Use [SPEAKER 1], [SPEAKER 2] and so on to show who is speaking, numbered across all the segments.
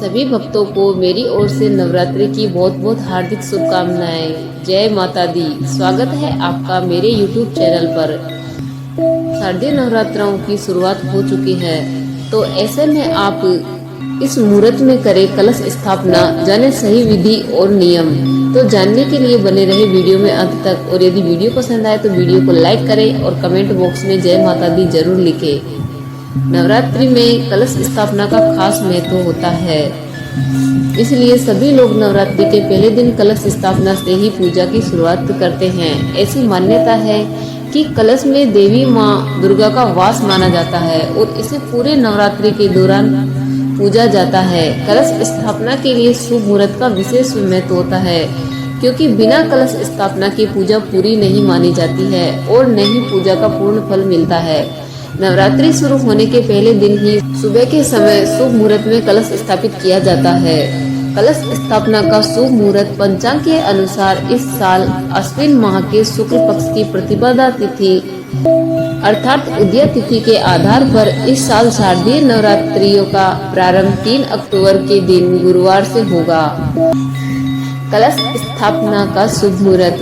[SPEAKER 1] सभी भक्तों को मेरी ओर से नवरात्रि की बहुत बहुत हार्दिक शुभकामनाएं। जय माता दी। स्वागत है आपका मेरे YouTube चैनल पर। शारदीय नवरात्रों की शुरुआत हो चुकी है, तो ऐसे में आप इस मुहूर्त में करें कलश स्थापना, जाने सही विधि और नियम। तो जानने के लिए बने रहे वीडियो में अंत तक, और यदि वीडियो पसंद आए तो वीडियो को लाइक करें और कमेंट बॉक्स में जय माता दी जरूर लिखें। नवरात्रि में कलश स्थापना का खास महत्व होता है, इसलिए सभी लोग नवरात्रि के पहले दिन कलश स्थापना से ही पूजा की शुरुआत करते हैं। ऐसी मान्यता है कि कलश में देवी माँ दुर्गा का वास माना जाता है और इसे पूरे नवरात्रि के दौरान पूजा जाता है। कलश स्थापना के लिए शुभ मुहूर्त का विशेष महत्व होता है, क्योंकि बिना कलश स्थापना की पूजा पूरी नहीं मानी जाती है और न ही पूजा का पूर्ण फल मिलता है। नवरात्रि शुरू होने के पहले दिन ही सुबह के समय शुभ मुहूर्त में कलश स्थापित किया जाता है। कलश स्थापना का शुभ मुहूर्त पंचांग के अनुसार इस साल अश्विन माह के शुक्ल पक्ष की प्रतिपदा तिथि अर्थात उदय तिथि के आधार पर इस साल शारदीय नवरात्रियों का प्रारंभ 3 अक्टूबर के दिन गुरुवार से होगा। कलश स्थापना का शुभ मुहूर्त।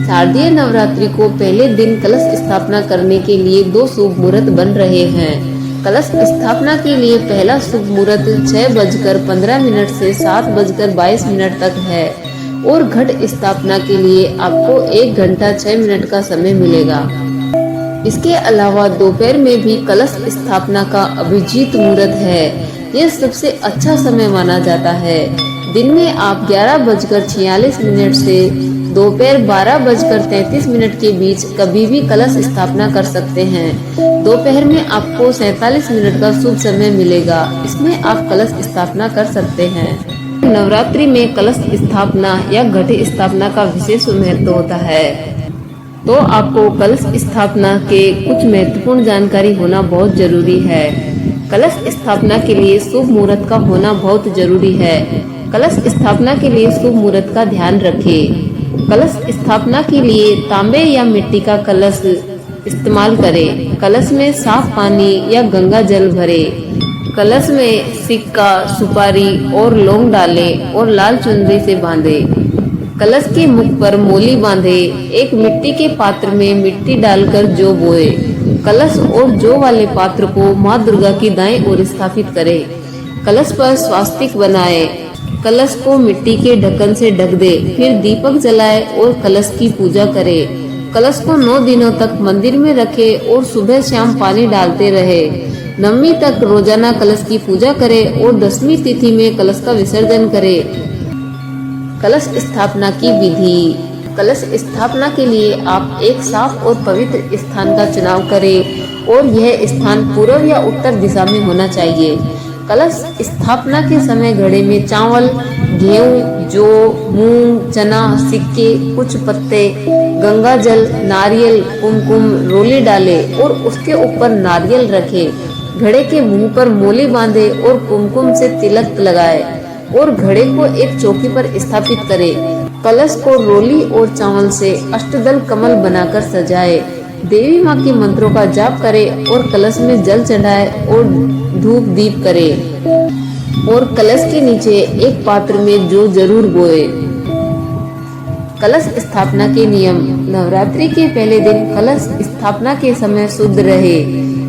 [SPEAKER 1] शारदीय नवरात्रि को पहले दिन कलश स्थापना करने के लिए 2 शुभ मुहूर्त बन रहे हैं। कलश स्थापना के लिए पहला शुभ मुहूर्त 6:15 से 7:22 तक है और घट स्थापना के लिए आपको 1 घंटा 6 मिनट का समय मिलेगा। इसके अलावा दोपहर में भी कलश स्थापना का अभिजीत मुहूर्त है। यह सबसे अच्छा समय माना जाता है। दिन में आप 11:46 से दोपहर 12:33 के बीच कभी भी कलश स्थापना कर सकते हैं। दोपहर में आपको 47 मिनट का शुभ समय मिलेगा, इसमें आप कलश स्थापना कर सकते हैं। नवरात्रि में कलश स्थापना या घट स्थापना का विशेष महत्व होता है, तो आपको कलश स्थापना के कुछ महत्वपूर्ण जानकारी होना बहुत जरूरी है। कलश स्थापना के लिए शुभ मुहूर्त का होना बहुत जरूरी है। कलश स्थापना के लिए शुभ मुहूर्त का ध्यान रखें। कलश स्थापना के लिए तांबे या मिट्टी का कलश इस्तेमाल करें। कलश में साफ पानी या गंगा जल भरें। कलश में सिक्का, सुपारी और लौंग डालें और लाल चुनरी से बांधें। कलश के मुख पर मोली बांधें। एक मिट्टी के पात्र में मिट्टी डालकर जौ बोए। कलश और जौ वाले पात्र को माँ दुर्गा की दाएं ओर स्थापित करें। कलश पर स्वास्तिक बनाएं। कलश को मिट्टी के ढक्कन से ढक दे, फिर दीपक जलाए और कलश की पूजा करे। कलश को 9 दिनों तक मंदिर में रखे और सुबह शाम पानी डालते रहे। नवमी तक रोजाना कलश की पूजा करें और 10वीं तिथि में कलश का विसर्जन करें। कलश स्थापना की विधि। कलश स्थापना के लिए आप एक साफ और पवित्र स्थान का चुनाव करें और यह स्थान पूर्व या उत्तर दिशा में होना चाहिए। कलश स्थापना के समय घड़े में चावल, गेहूं, जौ, मूंग, चना, सिक्के, कुछ पत्ते, गंगा जल, नारियल, कुमकुम, रोली डालें और उसके ऊपर नारियल रखें। घड़े के मुंह पर मोली बांधे और कुमकुम से तिलक लगाए और घड़े को एक चौकी पर स्थापित करें। कलश को रोली और चावल से अष्टदल कमल बनाकर सजाए। देवी माँ के मंत्रों का जाप करें और कलश में जल चढ़ाए और धूप दीप करें और कलश के नीचे एक पात्र में जौ जरूर बोए। कलश स्थापना के नियम। नवरात्रि के पहले दिन कलश स्थापना के समय शुद्ध रहे।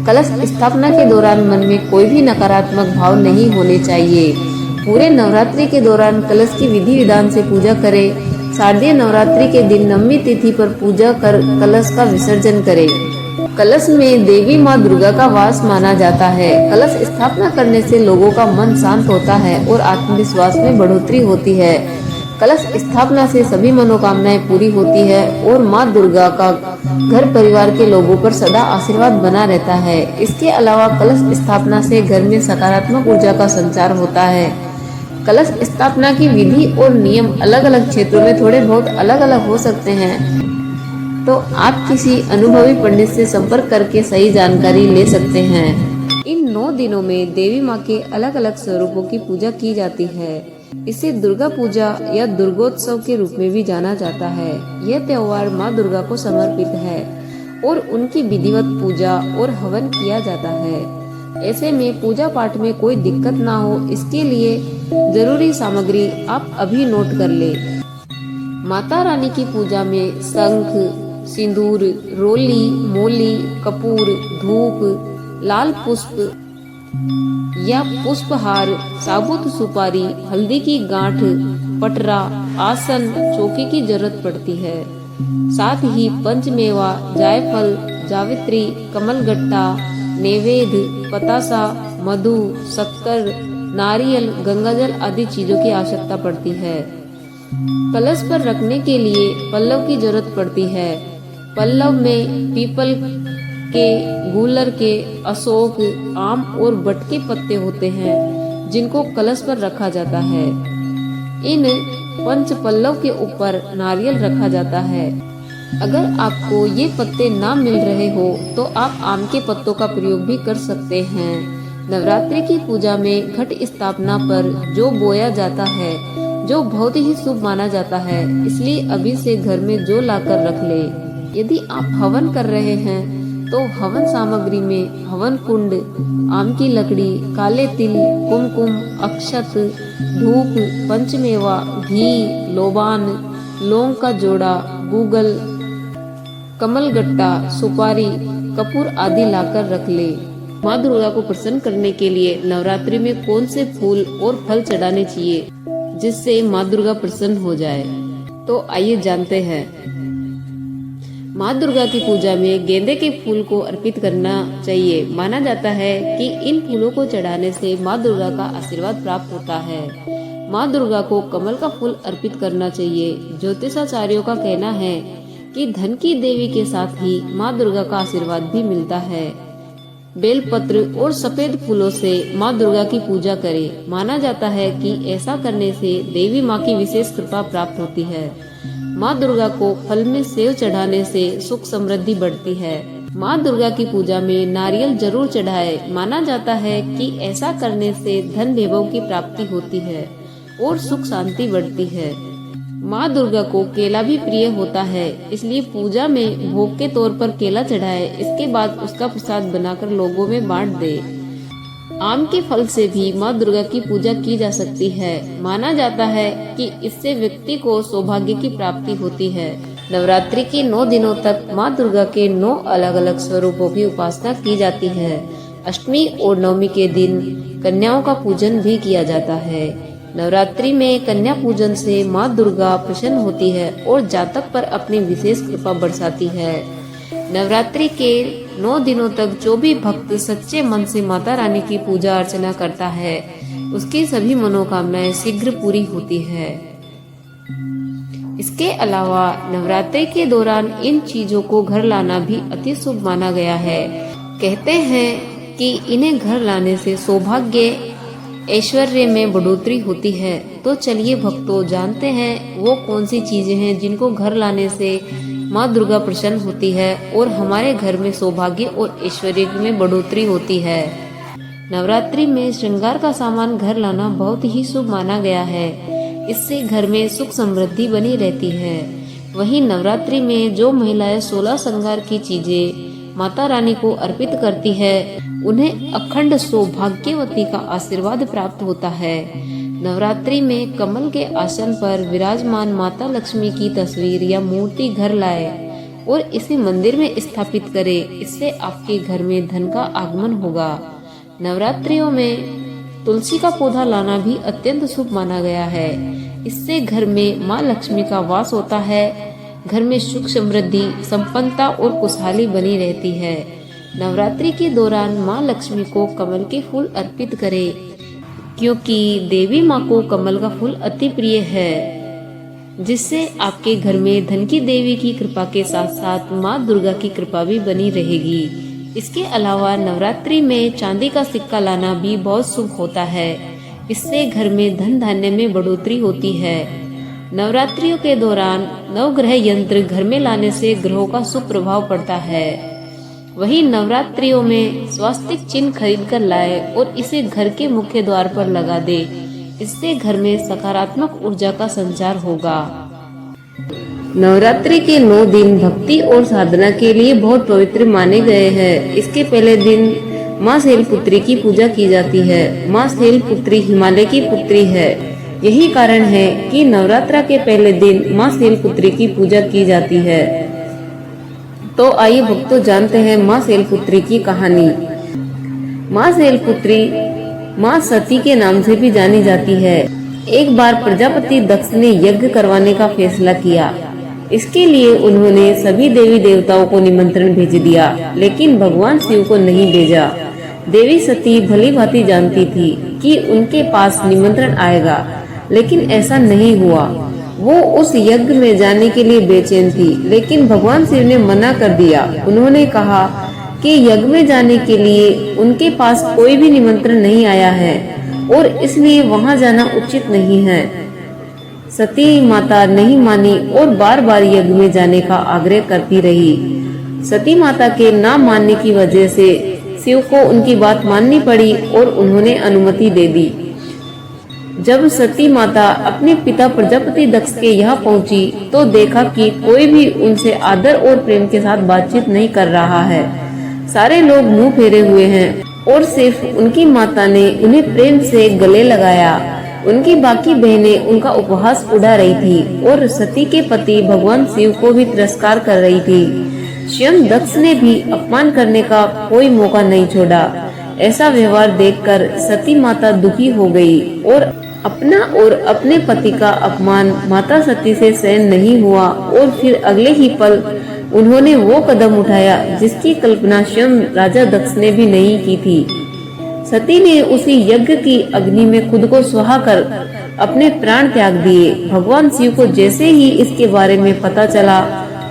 [SPEAKER 1] कलश स्थापना के दौरान मन में कोई भी नकारात्मक भाव नहीं होने चाहिए। पूरे नवरात्रि के दौरान कलश की विधि विधान से पूजा करें। शारदीय नवरात्रि के दिन नवमी तिथि पर पूजा कर कलश का विसर्जन करें। कलश में देवी माँ दुर्गा का वास माना जाता है। कलश स्थापना करने से लोगों का मन शांत होता है और आत्मविश्वास में बढ़ोतरी होती है। कलश स्थापना से सभी मनोकामनाएं पूरी होती है और माँ दुर्गा का घर परिवार के लोगों पर सदा आशीर्वाद बना रहता है। इसके अलावा कलश स्थापना से घर में सकारात्मक ऊर्जा का संचार होता है। कलश स्थापना की विधि और नियम अलग अलग क्षेत्रों में थोड़े बहुत अलग अलग हो सकते हैं, तो आप किसी अनुभवी पंडित से संपर्क करके सही जानकारी ले सकते हैं। इन 9 दिनों में देवी माँ के अलग अलग स्वरूपों की पूजा की जाती है। इसे दुर्गा पूजा या दुर्गोत्सव के रूप में भी जाना जाता है। यह त्योहार माँ दुर्गा को समर्पित है और उनकी विधिवत पूजा और हवन किया जाता है। ऐसे में पूजा पाठ में कोई दिक्कत ना हो, इसके लिए जरूरी सामग्री आप अभी नोट कर ले। माता रानी की पूजा में शंख, सिंदूर, रोली, मोली, कपूर, धूप, लाल पुष्प या पुष्पहार, साबुत सुपारी, हल्दी की गांठ, पटरा, आसन, चौकी की जरूरत पड़ती है। साथ ही पंचमेवा, जायफल, जावित्री, कमलगट्टा, नैवेद्य, पतासा, मधु, शक्कर, नारियल, गंगाजल आदि चीजों की आवश्यकता पड़ती है। कलश पर रखने के लिए पल्लव की जरूरत पड़ती है। पल्लव में पीपल के, गूलर के, अशोक, आम और बट के पत्ते होते हैं जिनको कलश पर रखा जाता है। इन पंच पल्लव के ऊपर नारियल रखा जाता है। अगर आपको ये पत्ते ना मिल रहे हो तो आप आम के पत्तों का प्रयोग भी कर सकते हैं। नवरात्रि की पूजा में घट स्थापना पर जो बोया जाता है, जो बहुत ही शुभ माना जाता है, इसलिए अभी से घर में जो लाकर रख ले। यदि आप हवन कर रहे हैं तो हवन सामग्री में हवन कुंड, आम की लकड़ी, काले तिल, कुमकुम, अक्षत, धूप, पंचमेवा, घी, लोबान, लौंग का जोड़ा, गूगल, कमलगट्टा, सुपारी, कपूर आदि लाकर रख ले। माँ दुर्गा को प्रसन्न करने के लिए नवरात्रि में कौन से फूल और फल चढ़ाने चाहिए जिससे माँ दुर्गा प्रसन्न हो जाए, तो आइए जानते हैं। माँ दुर्गा की पूजा में गेंदे के फूल को अर्पित करना चाहिए। माना जाता है कि इन फूलों को चढ़ाने से माँ दुर्गा का आशीर्वाद प्राप्त होता है। माँ दुर्गा को कमल का फूल अर्पित करना चाहिए। ज्योतिषाचार्यों का कहना है कि धन की देवी के साथ ही माँ दुर्गा का आशीर्वाद भी मिलता है। बेलपत्र और सफेद फूलों से माँ दुर्गा की पूजा करें। माना जाता है कि ऐसा करने से देवी माँ की विशेष कृपा प्राप्त होती है। माँ दुर्गा को फल में सेव चढ़ाने से सुख समृद्धि बढ़ती है। माँ दुर्गा की पूजा में नारियल जरूर चढ़ाए। माना जाता है कि ऐसा करने से धन वैभव की प्राप्ति होती है और सुख शांति बढ़ती है। माँ दुर्गा को केला भी प्रिय होता है, इसलिए पूजा में भोग के तौर पर केला चढ़ाए। इसके बाद उसका प्रसाद बनाकर लोगों में बांट दे। आम के फल से भी माँ दुर्गा की पूजा की जा सकती है। माना जाता है कि इससे व्यक्ति को सौभाग्य की प्राप्ति होती है। नवरात्रि के 9 दिनों तक माँ दुर्गा के 9 अलग अलग स्वरूपों की उपासना की जाती है। अष्टमी और नवमी के दिन कन्याओं का पूजन भी किया जाता है। नवरात्रि में कन्या पूजन से माँ दुर्गा प्रसन्न होती है और जातक पर अपनी विशेष कृपा बरसाती है। नवरात्रि के 9 दिनों तक जो भी भक्त सच्चे मन से माता रानी की पूजा अर्चना करता है, उसकी सभी मनोकामनाएं शीघ्र पूरी होती है। इसके अलावा नवरात्रि के दौरान इन चीजों को घर लाना भी अति शुभ माना गया है। कहते हैं कि इन्हें घर लाने से सौभाग्य, ऐश्वर्य में बढ़ोतरी होती है। तो चलिए भक्तों, जानते हैं वो कौन सी चीजें हैं जिनको घर लाने से माँ दुर्गा प्रसन्न होती है और हमारे घर में सौभाग्य और ऐश्वर्य में बढ़ोतरी होती है। नवरात्रि में श्रृंगार का सामान घर लाना बहुत ही शुभ माना गया है। इससे घर में सुख समृद्धि बनी रहती है। वहीं नवरात्रि में जो महिलाएं 16 श्रृंगार की चीजें माता रानी को अर्पित करती है, उन्हें अखंड सौभाग्यवती का आशीर्वाद प्राप्त होता है। नवरात्रि में कमल के आसन पर विराजमान माता लक्ष्मी की तस्वीर या मूर्ति घर लाए और इसे मंदिर में स्थापित करें। इससे आपके घर में धन का आगमन होगा। नवरात्रियों में तुलसी का पौधा लाना भी अत्यंत शुभ माना गया है। इससे घर में माँ लक्ष्मी का वास होता है। घर में सुख समृद्धि, संपन्नता और खुशहाली बनी रहती है। नवरात्रि के दौरान माँ लक्ष्मी को कमल के फूल अर्पित करें, क्योंकि देवी माँ को कमल का फूल अति प्रिय है, जिससे आपके घर में धन की देवी की कृपा के साथ साथ माँ दुर्गा की कृपा भी बनी रहेगी। इसके अलावा नवरात्रि में चांदी का सिक्का लाना भी बहुत शुभ होता है। इससे घर में धन धान्य में बढ़ोतरी होती है। नवरात्रियों के दौरान नवग्रह यंत्र घर में लाने से ग्रहों का शुभ प्रभाव पड़ता है। वहीं नवरात्रियों में स्वास्तिक चिन्ह खरीद कर लाए और इसे घर के मुख्य द्वार पर लगा दे। इससे घर में सकारात्मक ऊर्जा का संचार होगा। नवरात्रि के 9 दिन भक्ति और साधना के लिए बहुत पवित्र माने गए हैं। इसके पहले दिन माँ शैलपुत्री की पूजा की जाती है। माँ शैलपुत्री हिमालय की पुत्री है। यही कारण है कि नवरात्रा के पहले दिन माँ शैलपुत्री की पूजा की जाती है। तो आइए भक्तों जानते हैं माँ शैलपुत्री की कहानी। माँ शैलपुत्री माँ सती के नाम से भी जानी जाती है। एक बार प्रजापति दक्ष ने यज्ञ करवाने का फैसला किया। इसके लिए उन्होंने सभी देवी देवताओं को निमंत्रण भेज दिया, लेकिन भगवान शिव को नहीं भेजा। देवी सती भली भांति जानती थी कि उनके पास निमंत्रण आएगा, लेकिन ऐसा नहीं हुआ। वो उस यज्ञ में जाने के लिए बेचैन थी, लेकिन भगवान शिव ने मना कर दिया। उन्होंने कहा कि यज्ञ में जाने के लिए उनके पास कोई भी निमंत्रण नहीं आया है और इसलिए वहां जाना उचित नहीं है। सती माता नहीं मानी और बार बार यज्ञ में जाने का आग्रह करती रही। सती माता के ना मानने की वजह से शिव को उनकी बात माननी पड़ी और उन्होंने अनुमति दे दी। जब सती माता अपने पिता प्रजापति दक्ष के यहाँ पहुंची तो देखा कि कोई भी उनसे आदर और प्रेम के साथ बातचीत नहीं कर रहा है। सारे लोग मुंह फेरे हुए हैं और सिर्फ उनकी माता ने उन्हें प्रेम से गले लगाया। उनकी बाकी बहनें उनका उपहास उड़ा रही थी और सती के पति भगवान शिव को भी तिरस्कार कर रही थी। स्वयं दक्ष ने भी अपमान करने का कोई मौका नहीं छोड़ा। ऐसा व्यवहार देखकर सती माता दुखी हो गई और अपना और अपने पति का अपमान माता सती से सहन नहीं हुआ और फिर अगले ही पल उन्होंने वो कदम उठाया जिसकी कल्पना स्वयं राजा दक्ष ने भी नहीं की थी। सती ने उसी यज्ञ की अग्नि में खुद को सुहा कर अपने प्राण त्याग दिए। भगवान शिव को जैसे ही इसके बारे में पता चला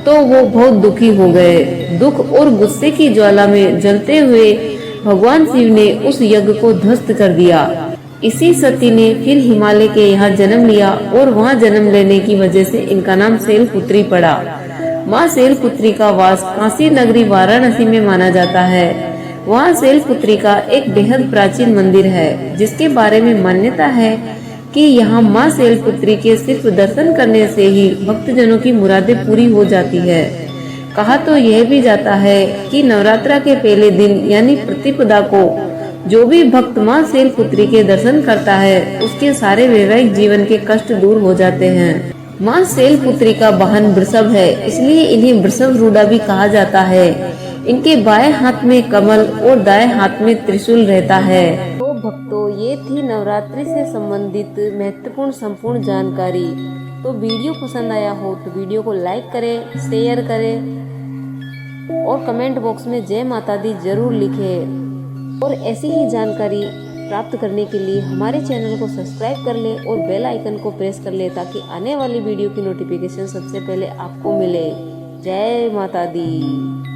[SPEAKER 1] तो वो बहुत दुखी हो गए। दुख और गुस्से की ज्वाला में जलते हुए भगवान शिव ने उस यज्ञ को ध्वस्त कर दिया। इसी सती ने फिर हिमालय के यहाँ जन्म लिया और वहाँ जन्म लेने की वजह से इनका नाम शैलपुत्री पड़ा। माँ शैलपुत्री का वास काशी नगरी वाराणसी में माना जाता है। वहाँ शैलपुत्री का एक बेहद प्राचीन मंदिर है, जिसके बारे में मान्यता है कि यहाँ माँ शैलपुत्री के सिर्फ दर्शन करने से ही भक्तजनों की मुरादें पूरी हो जाती है। कहा तो यह भी जाता है कि नवरात्रा के पहले दिन यानी प्रतिपदा को जो भी भक्त माँ शैलपुत्री के दर्शन करता है, उसके सारे वैवाहिक जीवन के कष्ट दूर हो जाते हैं। माँ शैलपुत्री का वाहन वृषभ है, इसलिए इन्हें वृषभ रूढ़ा भी कहा जाता है। इनके बाएं हाथ में कमल और दाएं हाथ में त्रिशूल रहता है। तो भक्तों, ये थी नवरात्रि से संबंधित महत्वपूर्ण संपूर्ण जानकारी। तो वीडियो पसंद आया हो तो वीडियो को लाइक करें, शेयर करें और कमेंट बॉक्स में जय माता दी जरूर लिखें। और ऐसी ही जानकारी प्राप्त करने के लिए हमारे चैनल को सब्सक्राइब कर ले और बेल आइकन को प्रेस कर ले, ताकि आने वाली वीडियो की नोटिफिकेशन सबसे पहले आपको मिले। जय माता दी।